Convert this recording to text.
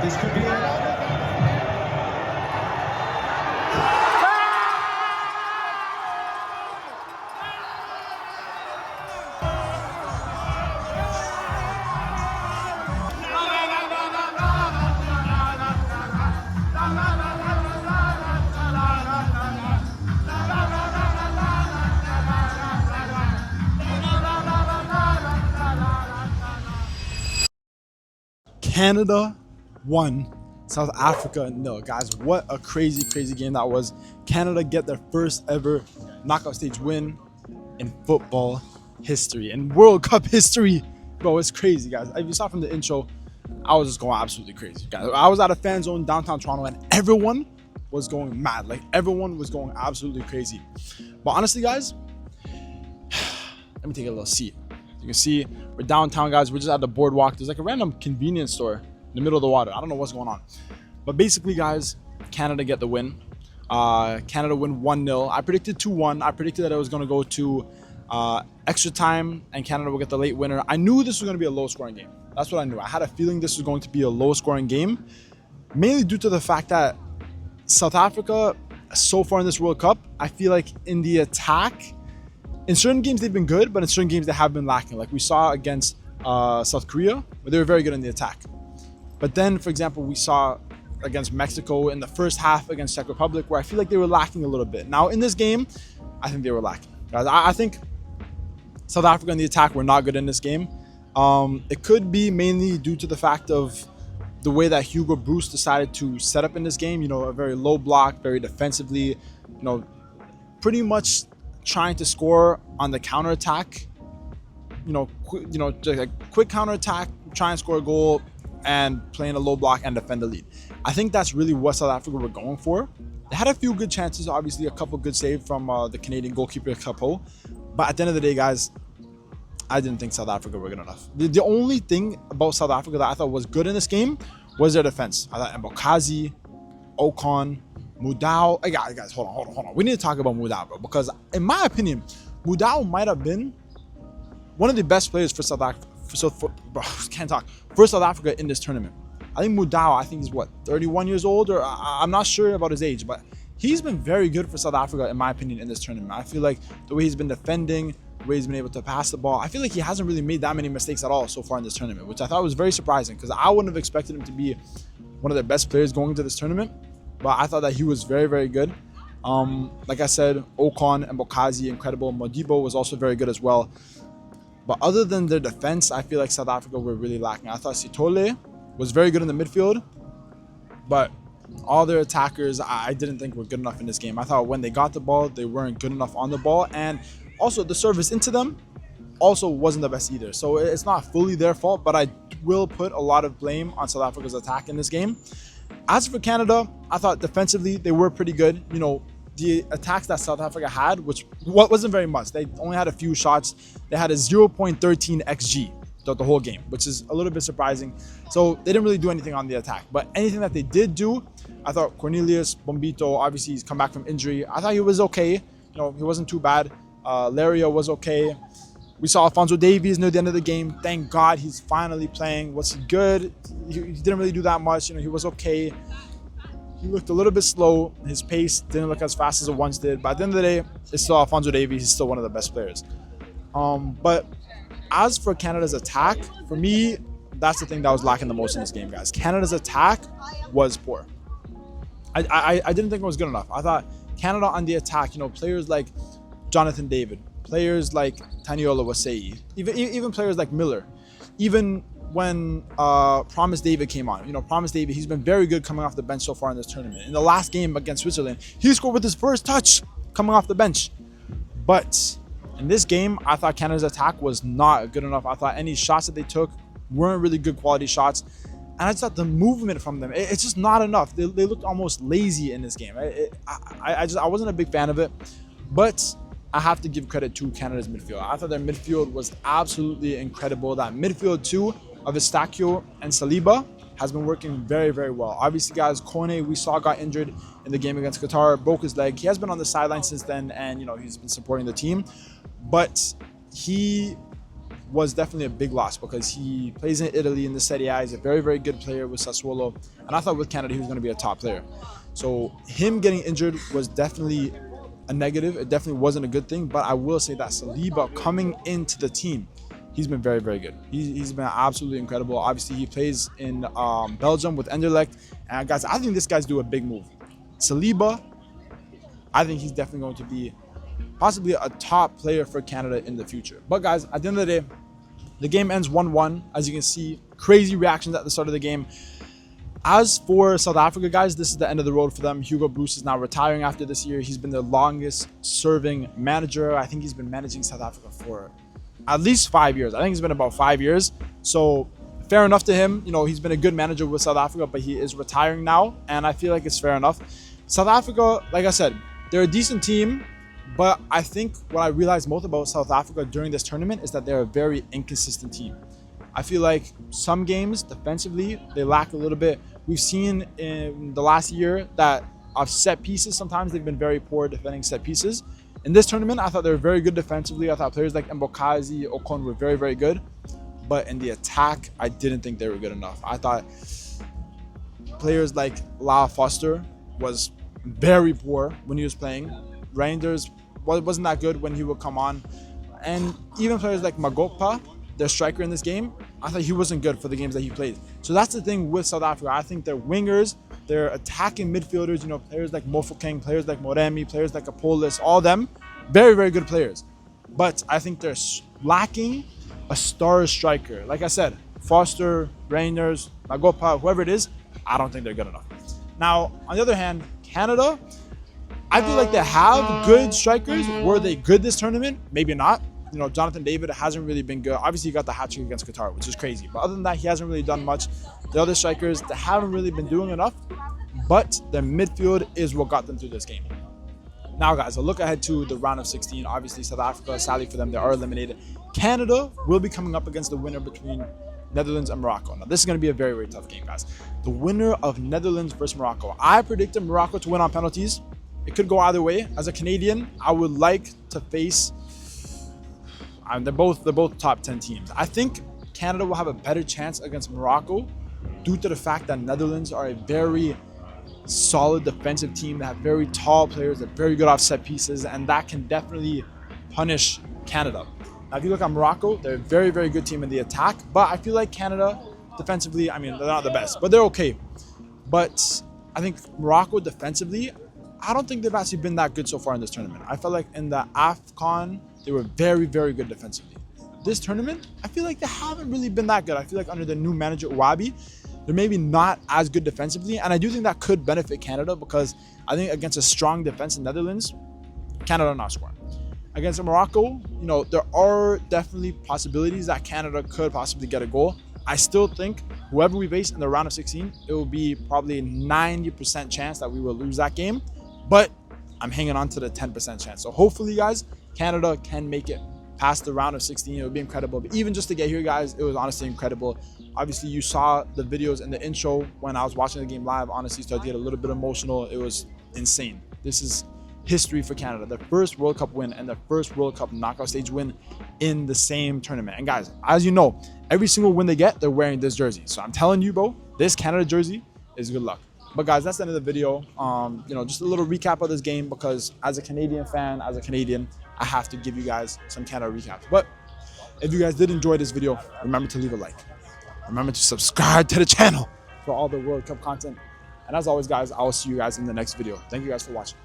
This could be Canada won, South Africa nil. Guys, what a crazy game that was. Canada get their first ever knockout stage win in football history, in World Cup history. Bro, it's crazy, guys. If you saw from the intro, I was just going absolutely crazy, guys. I was at a fan zone downtown Toronto and everyone was going mad. Like, everyone was going absolutely crazy. But honestly, guys, let me take a little seat. You can see we're downtown, guys. We're just at the boardwalk. There's like a random convenience store in the middle of the water. I don't know what's going on. But basically, guys, Canada get the win. Canada win 1-0. I predicted 2-1. I predicted that it was going to go to extra time and Canada will get the late winner. I knew this was going to be a low-scoring game. That's what I knew. I had a feeling this was going to be a low-scoring game, mainly due to the fact that South Africa, so far in this World Cup, I feel like in the attack, in certain games they've been good, but in certain games they have been lacking. Like we saw against South Korea, where they were very good in the attack. But then, for example, we saw against Mexico in the first half against Czech Republic, where I feel like they were lacking a little bit. Now in this game, I think they were lacking. Guys, I think South Africa in the attack were not good in this game. It could be mainly due to the fact of the way that Hugo Bruce decided to set up in this game. You know, a very low block, very defensively, you know, pretty much trying to score on the counterattack, just a quick counterattack, try and score a goal, and playing a low block and defend the lead. I think that's really what South Africa were going for. They had a few good chances, obviously a couple good saves from the Canadian goalkeeper Capo, but at the end of the day, guys, I didn't think South Africa were good enough. The only thing about South Africa that I thought was good in this game was their defense. I thought Mbokazi, Ocon, Mudau. Guys, hold on. We need to talk about Mudau, bro, because in my opinion, Mudau might have been one of the best players for South Africa. For South Africa in this tournament. I think Mudau, he's what, 31 years old, or I'm not sure about his age, but he's been very good for South Africa in my opinion in this tournament. I feel like the way he's been defending, the way he's been able to pass the ball, I feel like he hasn't really made that many mistakes at all so far in this tournament, which I thought was very surprising because I wouldn't have expected him to be one of the best players going into this tournament. But I thought that he was very good. Like I said, Ocon and Mbokazi, incredible. Modibo was also very good as well. But other than their defense, I feel like South Africa were really lacking. I thought Sitole was very good in the midfield, but all their attackers, I didn't think were good enough in this game. I thought when they got the ball, they weren't good enough on the ball. And also the service into them also wasn't the best either. So it's not fully their fault, but I will put a lot of blame on South Africa's attack in this game. As for Canada, I thought defensively they were pretty good. You know, the attacks that South Africa had, which wasn't very much. They only had a few shots. They had a 0.13 XG throughout the whole game, which is a little bit surprising. So they didn't really do anything on the attack. But anything that they did do, I thought Cornelius Bombito, obviously he's come back from injury. I thought he was okay. You know, he wasn't too bad. Laria was okay. We saw Alphonso Davies near the end of the game. Thank God he's finally playing. Was he good? He didn't really do that much. You know, he was okay. He looked a little bit slow. His pace didn't look as fast as it once did. But at the end of the day, it's still Alphonso Davies. He's still one of the best players. But as for Canada's attack, for me, that's the thing that was lacking the most in this game, guys. Canada's attack was poor. I didn't think it was good enough. I thought Canada on the attack, you know, players like Jonathan David, players like Taniola Wasei, even players like Miller, even when Promise David came on. You know, Promise David, he's been very good coming off the bench so far in this tournament. In the last game against Switzerland, he scored with his first touch coming off the bench. But in this game, I thought Canada's attack was not good enough. I thought any shots that they took weren't really good quality shots. And I just thought the movement from them, it's just not enough. They looked almost lazy in this game. I wasn't a big fan of it. But I have to give credit to Canada's midfield. I thought their midfield was absolutely incredible. That midfield too of Eustáquio and Saliba has been working very well. Obviously, guys, Kone, we saw, got injured in the game against Qatar, broke his leg. He has been on the sideline since then, and you know, he's been supporting the team. But he was definitely a big loss because he plays in Italy in the Serie A. He's a very, very good player with Sassuolo. And I thought with Canada, he was going to be a top player. So him getting injured was definitely a negative. It definitely wasn't a good thing. But I will say that Saliba coming into the team, he's been very, very good. He's been absolutely incredible. Obviously, he plays in Belgium with Anderlecht. And guys, I think this guy's do a big move. Saliba, I think he's definitely going to be possibly a top player for Canada in the future. But guys, at the end of the day, the game ends 1-1. As you can see, crazy reactions at the start of the game. As for South Africa, guys, this is the end of the road for them. Hugo Broos is now retiring after this year. He's been the longest serving manager. I think he's been managing South Africa for at least 5 years. I think it's been about 5 years. So fair enough to him. You know, he's been a good manager with South Africa, but he is retiring now. And I feel like it's fair enough. South Africa, like I said, they're a decent team. But I think what I realized most about South Africa during this tournament is that they're a very inconsistent team. I feel like some games defensively, they lack a little bit. We've seen in the last year that of set pieces, sometimes they've been very poor defending set pieces. In this tournament, I thought they were very good defensively. I thought players like Mbokazi, Ocon were very, very good. But in the attack, I didn't think they were good enough. I thought players like Lyle Foster was very poor when he was playing. Reinders wasn't that good when he would come on. And even players like Magopa, their striker in this game, I thought he wasn't good for the games that he played. So that's the thing with South Africa. I think their wingers, their attacking midfielders, you know, players like Mofokeng, players like Moremi, players like Apolis, all them, very, very good players. But I think they're lacking a star striker. Like I said, Foster, Reinders, Magopa, whoever it is, I don't think they're good enough. Now, on the other hand, Canada, I feel like they have good strikers. Were they good this tournament? Maybe not. You know, Jonathan David hasn't really been good. Obviously, he got the hat-trick against Qatar, which is crazy. But other than that, he hasn't really done much. The other strikers, they haven't really been doing enough. But their midfield is what got them through this game. Now, guys, a look ahead to the round of 16. Obviously, South Africa, sadly for them, they are eliminated. Canada will be coming up against the winner between Netherlands and Morocco. Now, this is going to be a very, very tough game, guys. The winner of Netherlands versus Morocco. I predicted Morocco to win on penalties. It could go either way. As a Canadian, I would like to face... they're both top 10 teams. I think Canada will have a better chance against Morocco due to the fact that Netherlands are a very solid defensive team. They have very tall players. They're very good off set pieces, and that can definitely punish Canada. Now, if you look at Morocco, they're a very, very good team in the attack, but I feel like Canada defensively, I mean, they're not the best, but they're okay. But I think Morocco defensively, I don't think they've actually been that good so far in this tournament. I felt like in the AFCON, they were very, very good defensively. This tournament, I feel like they haven't really been that good. I feel like under the new manager, Uwabi, they're maybe not as good defensively. And I do think that could benefit Canada because I think against a strong defense in Netherlands, Canada not scoring. Against Morocco, you know, there are definitely possibilities that Canada could possibly get a goal. I still think whoever we face in the round of 16, it will be probably a 90% chance that we will lose that game. But I'm hanging on to the 10% chance. So hopefully, guys, Canada can make it past the round of 16. It would be incredible. But even just to get here, guys, it was honestly incredible. Obviously, you saw the videos in the intro when I was watching the game live. Honestly, started to get a little bit emotional. It was insane. This is history for Canada. Their first World Cup win and their first World Cup knockout stage win in the same tournament. And guys, as you know, every single win they get, they're wearing this jersey. So I'm telling you, bro, this Canada jersey is good luck. But guys, that's the end of the video. You know, just a little recap of this game because as a Canadian fan, as a Canadian, I have to give you guys some Canada recaps. But if you guys did enjoy this video, remember to leave a like. Remember to subscribe to the channel for all the World Cup content. And as always, guys, I will see you guys in the next video. Thank you guys for watching.